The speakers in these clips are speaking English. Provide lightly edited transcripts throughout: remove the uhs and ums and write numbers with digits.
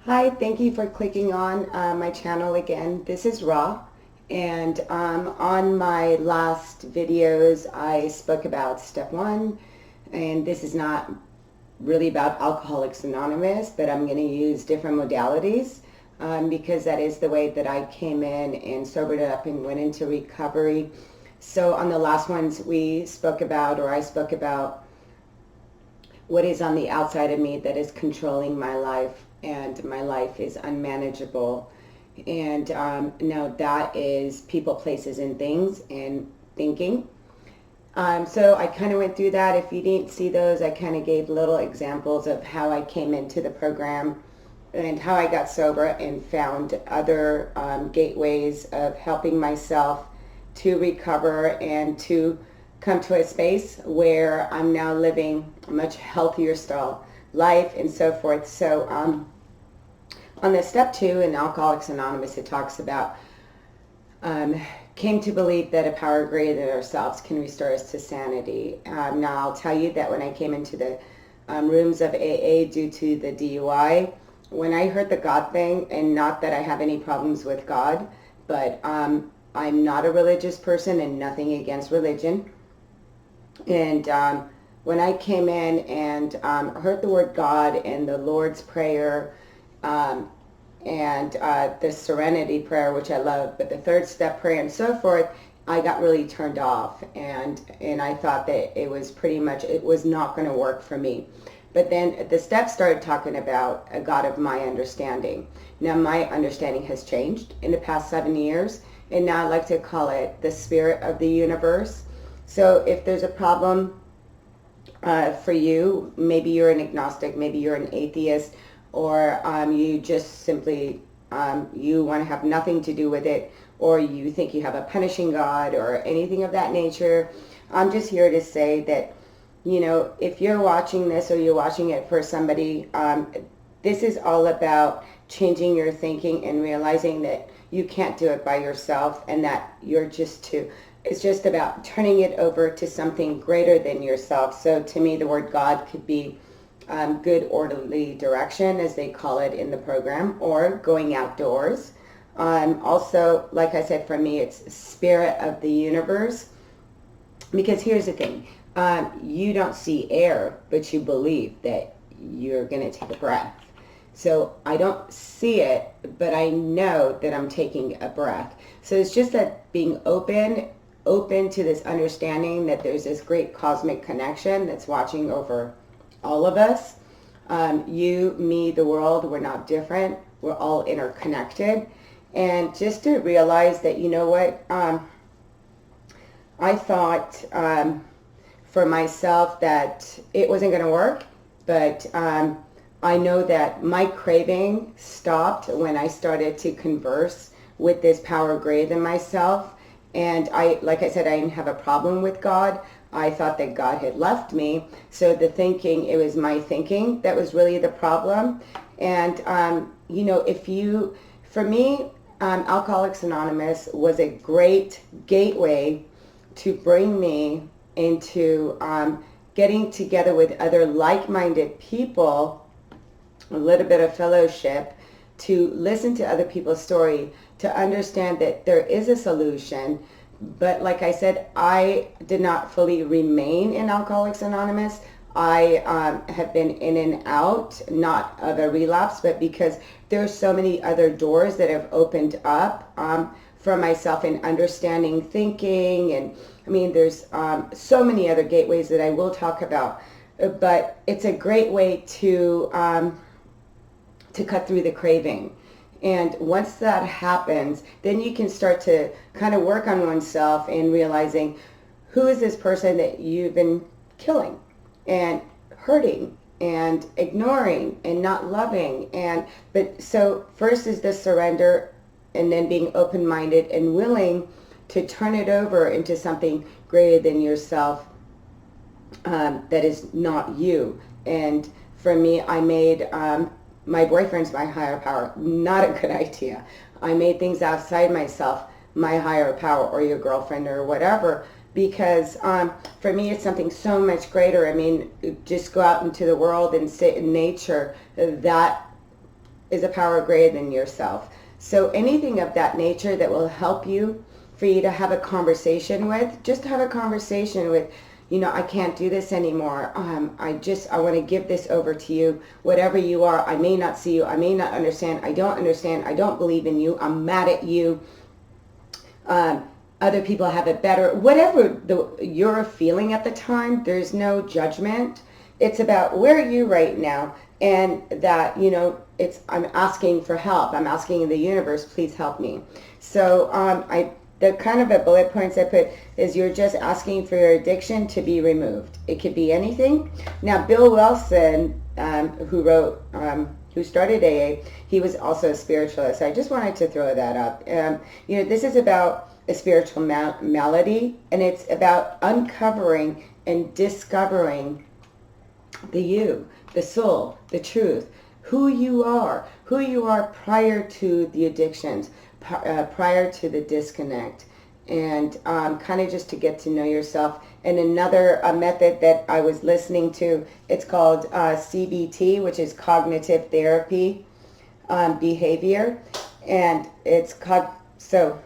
Hi, thank you for clicking on my channel again. This is Rah, and on my last videos I spoke about step 1, and this is not really about Alcoholics Anonymous, but I'm going to use different modalities because that is the way that I came in and sobered up and went into recovery. So on the last ones I spoke about what is on the outside of me that is controlling my life, and my life is unmanageable. And now that is people, places, and things, and thinking. So I kind of went through that. If you didn't see those, I kind of gave little examples of how I came into the program and how I got sober and found other gateways of helping myself to recover and to come to a space where I'm now living a much healthier style life and so forth. So on the step 2 in Alcoholics Anonymous, it talks about came to believe that a power greater than ourselves can restore us to sanity. Now I'll tell you that when I came into the rooms of AA due to the DUI, when I heard the God thing, and not that I have any problems with God, but I'm not a religious person and nothing against religion. And when I came in and heard the word God and the Lord's Prayer and the Serenity Prayer, which I love, but the third step prayer and so forth, I got really turned off, and I thought that it was pretty much, it was not going to work for me. But then the steps started talking about a God of my understanding. Now my understanding has changed in the past 7 years, and now I like to call it the spirit of the universe. So if there's a problem for you, maybe you're an agnostic, maybe you're an atheist, or you just simply, you want to have nothing to do with it, or you think you have a punishing God or anything of that nature, I'm just here to say that, you know, if you're watching this or you're watching it for somebody, this is all about changing your thinking and realizing that you can't do it by yourself, and that you're just too, it's just about turning it over to something greater than yourself. So to me, the word God could be good orderly direction, as they call it in the program, or going outdoors. Also, like I said, for me, it's spirit of the universe. Because here's the thing, you don't see air, but you believe that you're going to take a breath. So I don't see it, but I know that I'm taking a breath. So it's just that being open to this understanding that there's this great cosmic connection that's watching over all of us. You, me, the world, we're not different. We're all interconnected. And just to realize that, you know what, I thought for myself that it wasn't going to work, but I know that my craving stopped when I started to converse with this power greater than myself. And like I said, I didn't have a problem with God. I thought that God had left me. So the thinking, it was my thinking that was really the problem. And, you know, for me, Alcoholics Anonymous was a great gateway to bring me into getting together with other like-minded people, a little bit of fellowship, to listen to other people's story, to understand that there is a solution. But like I said, I did not fully remain in Alcoholics Anonymous. I have been in and out, not of a relapse, but because there's so many other doors that have opened up for myself in understanding thinking. And I mean, there's so many other gateways that I will talk about. But it's a great way to cut through the craving. And once that happens, then you can start to kind of work on oneself and realizing, who is this person that you've been killing and hurting and ignoring and not loving? But so first is the surrender, and then being open-minded and willing to turn it over into something greater than yourself, that is not you. And for me, I made my boyfriend's my higher power. Not a good idea. I made things outside myself my higher power, or your girlfriend or whatever, because for me it's something so much greater. I mean, just go out into the world and sit in nature. That is a power greater than yourself. So anything of that nature that will help you, for you to have a conversation with, just have a conversation with, I can't do this anymore. I want to give this over to you. Whatever you are, I may not see you. I may not understand. I don't understand. I don't believe in you. I'm mad at you. Other people have it better. Whatever you're feeling at the time, there's no judgment. It's about where are you right now, and that, I'm asking for help. I'm asking the universe, please help me. So the kind of a bullet points I put is you're just asking for your addiction to be removed. It could be anything. Now, Bill Wilson, who started AA, he was also a spiritualist. I just wanted to throw that up. This is about a spiritual malady, and it's about uncovering and discovering the you, the soul, the truth, who you are prior to the addictions, prior to the disconnect, and kind of just to get to know yourself. And another method that I was listening to, it's called CBT, which is cognitive therapy behavior, and it's so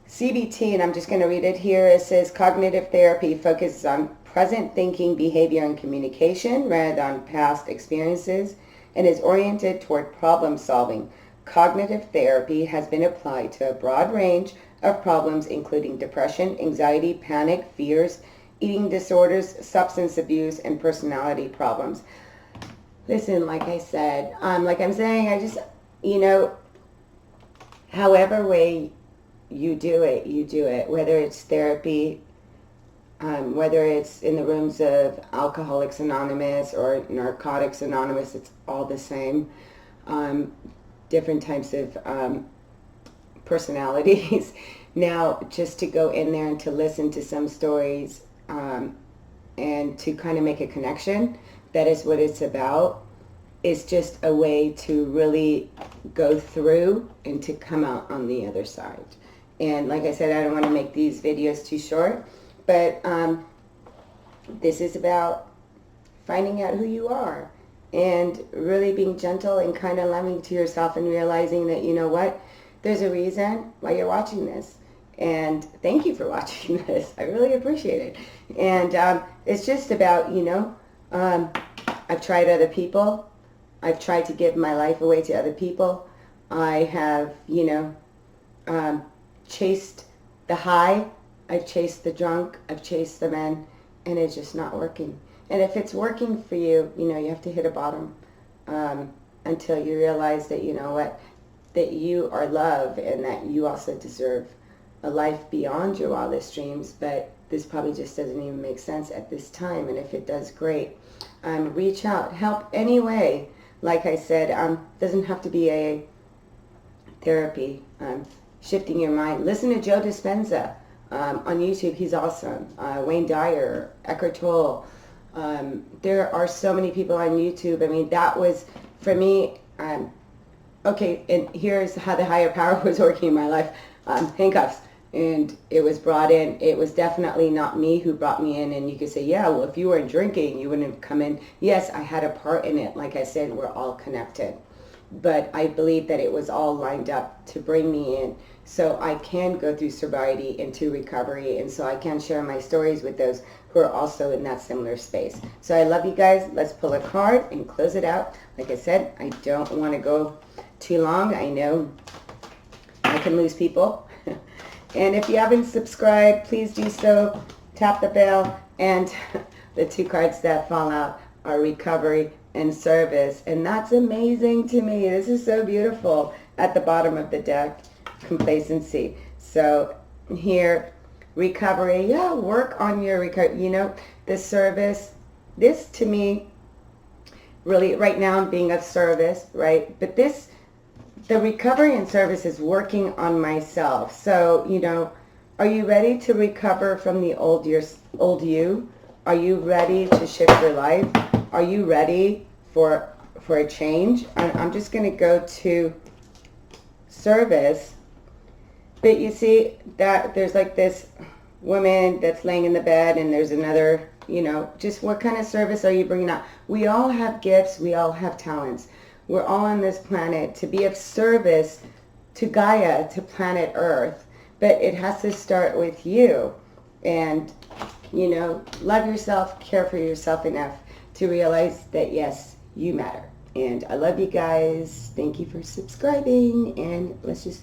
CBT, and I'm just going to read it here. It says cognitive therapy focuses on present thinking, behavior, and communication rather than past experiences, and is oriented toward problem solving. Cognitive therapy has been applied to a broad range of problems, including depression, anxiety, panic, fears, eating disorders, substance abuse, and personality problems. Listen, like I said, like I'm saying, I just, however way you do it, whether it's therapy, whether it's in the rooms of Alcoholics Anonymous or Narcotics Anonymous, it's all the same. Different types of personalities. Now, just to go in there and to listen to some stories and to kind of make a connection, that is what it's about. It's just a way to really go through and to come out on the other side. And like I said, I don't want to make these videos too short, but this is about finding out who you are and really being gentle and kind of loving to yourself and realizing that, there's a reason why you're watching this. And thank you for watching this. I really appreciate it. And it's just about, I've tried other people. I've tried to give my life away to other people. I have, chased the high. I've chased the drunk. I've chased the men. And it's just not working. And if it's working for you, you have to hit a bottom until you realize that, that you are love and that you also deserve a life beyond your wildest dreams. But this probably just doesn't even make sense at this time. And if it does, great. Reach out. Help any way. Like I said, doesn't have to be a therapy. Shifting your mind. Listen to Joe Dispenza on YouTube. He's awesome. Wayne Dyer, Eckhart Tolle. There are so many people on YouTube. I mean, that was, for me, okay, and here's how the higher power was working in my life. Handcuffs. And it was brought in. It was definitely not me who brought me in. And you could say, yeah, well, if you weren't drinking, you wouldn't have come in. Yes, I had a part in it. Like I said, we're all connected. But I believe that it was all lined up to bring me in so I can go through sobriety into recovery, and so I can share my stories with those who are also in that similar space. So I love you guys. Let's pull a card and close it out. Like I said, I don't want to go too long. I know I can lose people. And if you haven't subscribed, please do so. Tap the bell. And the two cards that fall out are recovery and service. And that's amazing to me. This is so beautiful. At the bottom of the deck, complacency. So here, recovery. Yeah, work on your recovery. The service. This to me, really, right now I'm being of service, right? But the recovery and service is working on myself. So, are you ready to recover from the old you? Are you ready to shift your life? Are you ready for a change? I'm just going to go to service. But you see that there's like this woman that's laying in the bed, and there's another, just what kind of service are you bringing out? We all have gifts. We all have talents. We're all on this planet to be of service to Gaia, to planet Earth. But it has to start with you. And, you know, love yourself, care for yourself enough to realize that, yes, you matter. And I love you guys. Thank you for subscribing. And let's just